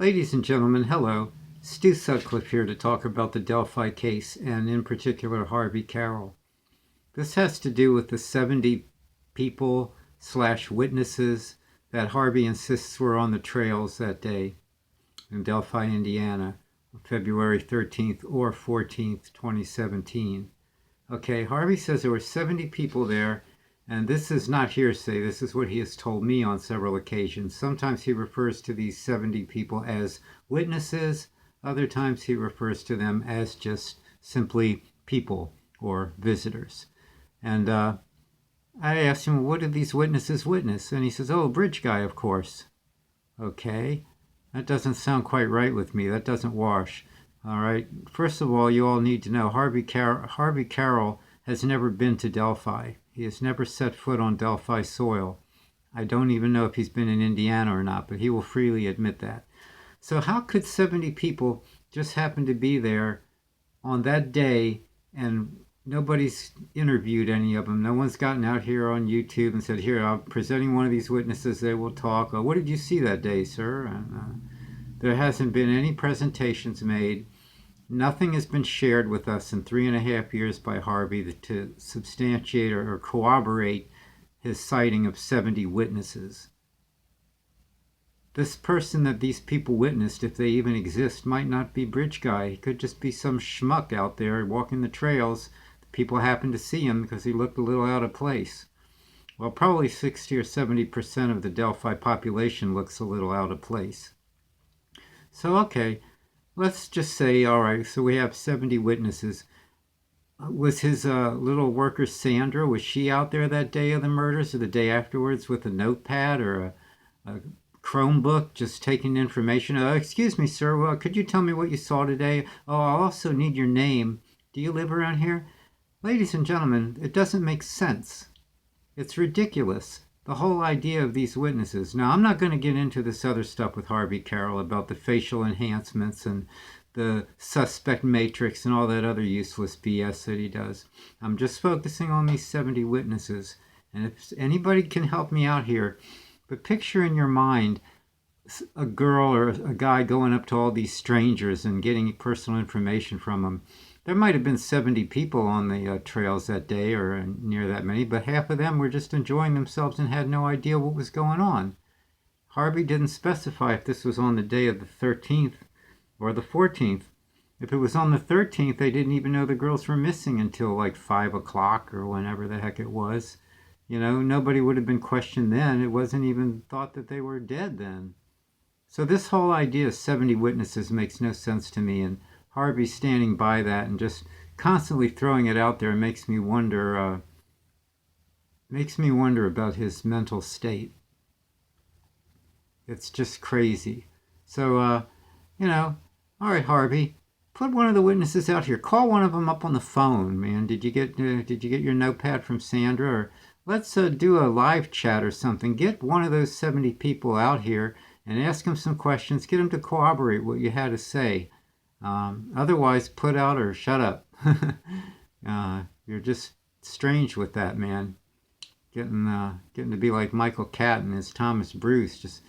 Ladies and gentlemen, hello. Stu Sutclif here to talk about the Delphi case, and in particular Harvey Carroll. This has to do with the 70 people / witnesses that Harvey insists were on the trails that day in Delphi, Indiana, February 13th or 14th, 2017. Okay, Harvey says there were 70 people there, and this is not hearsay. This is what he has told me on several occasions. Sometimes he refers to these 70 people as witnesses. Other times he refers to them as just simply people or visitors. And I asked him, what did these witnesses witness? And he says, oh, bridge guy, of course. Okay, that doesn't sound quite right with me. That doesn't wash. All right, first of all, you all need to know Harvey Carroll has never been to Delphi. He has never set foot on Delphi soil. I don't even know if he's been in Indiana or not, but he will freely admit that. So how could 70 people just happen to be there on that day and nobody's interviewed any of them? No one's gotten out here on YouTube and said, here, I'm presenting one of these witnesses, they will talk. What did you see that day, sir? And, there hasn't been any presentations made. Nothing has been shared with us in 3.5 years by Harvey to substantiate or corroborate his citing of 70 witnesses. This person that these people witnessed, if they even exist, might not be Bridge Guy. He could just be some schmuck out there walking the trails. The people happened to see him because he looked a little out of place. Well, probably 60 or 70% of the Delphi population looks a little out of place. So, okay, let's just say, all right, so we have 70 witnesses. Was his little worker Sandra, was she out there that day of the murders or the day afterwards with a notepad or a Chromebook just taking information? Excuse me, sir, well, could you tell me what you saw today? Oh, I'll also need your name. Do you live around here? Ladies and gentlemen, it doesn't make sense. It's ridiculous. The whole idea of these witnesses. Now, I'm not going to get into this other stuff with Harvey Carroll about the facial enhancements and the suspect matrix and all that other useless BS that he does. I'm just focusing on these 70 witnesses. And if anybody can help me out here, but picture in your mind a girl or a guy going up to all these strangers and getting personal information from them. There might have been 70 people on the trails that day or near that many, but half of them were just enjoying themselves and had no idea what was going on. Harvey didn't specify if this was on the day of the 13th or the 14th. If it was on the 13th, they didn't even know the girls were missing until like 5 o'clock or whenever the heck it was. You know, nobody would have been questioned then. It wasn't even thought that they were dead then. So this whole idea of 70 witnesses makes no sense to me, and Harvey standing by that and just constantly throwing it out there makes me wonder about his mental state. It's just crazy. So, you know, all right, Harvey, put one of the witnesses out here. Call one of them up on the phone, man. Did you get your notepad from Sandra? Or let's do a live chat or something. Get one of those 70 people out here and ask them some questions. Get them to corroborate what you had to say. Otherwise, put out or shut up. You're just strange with that, man. Getting to be like Michael Catton as Thomas Bruce. Just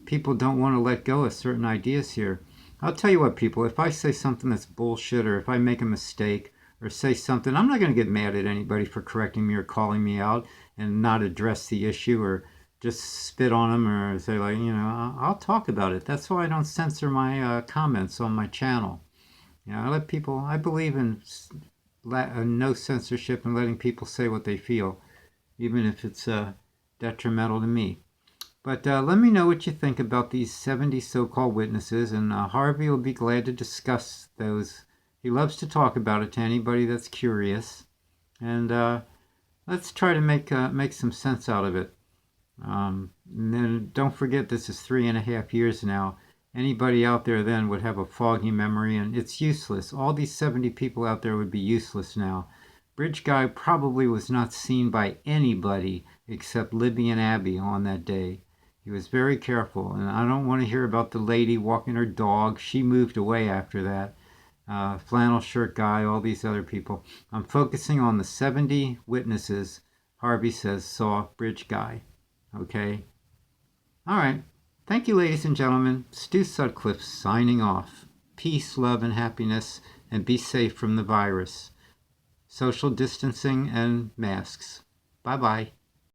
people don't want to let go of certain ideas here. I'll tell you what, people, if I say something that's bullshit or if I make a mistake or say something, I'm not going to get mad at anybody for correcting me or calling me out and not address the issue or just spit on them or say, like, you know, I'll talk about it. That's why I don't censor my comments on my channel. You know, I believe in no censorship and letting people say what they feel, even if it's detrimental to me. But let me know what you think about these 70 so-called witnesses, and Harvey will be glad to discuss those. He loves to talk about it to anybody that's curious. And let's try to make some sense out of it. And then don't forget, this is 3.5 years now. Anybody out there then would have a foggy memory, and it's useless. All these 70 people out there would be useless now. Bridge Guy probably was not seen by anybody except Libby and Abby on that day. He was very careful, and I don't want to hear about the lady walking her dog. She moved away after that. Flannel shirt guy, all these other people. I'm focusing on the 70 witnesses Harvey says saw Bridge Guy. Okay? All right. Thank you, ladies and gentlemen. Stu Sutclif signing off. Peace, love, and happiness, and be safe from the virus. Social distancing and masks. Bye-bye.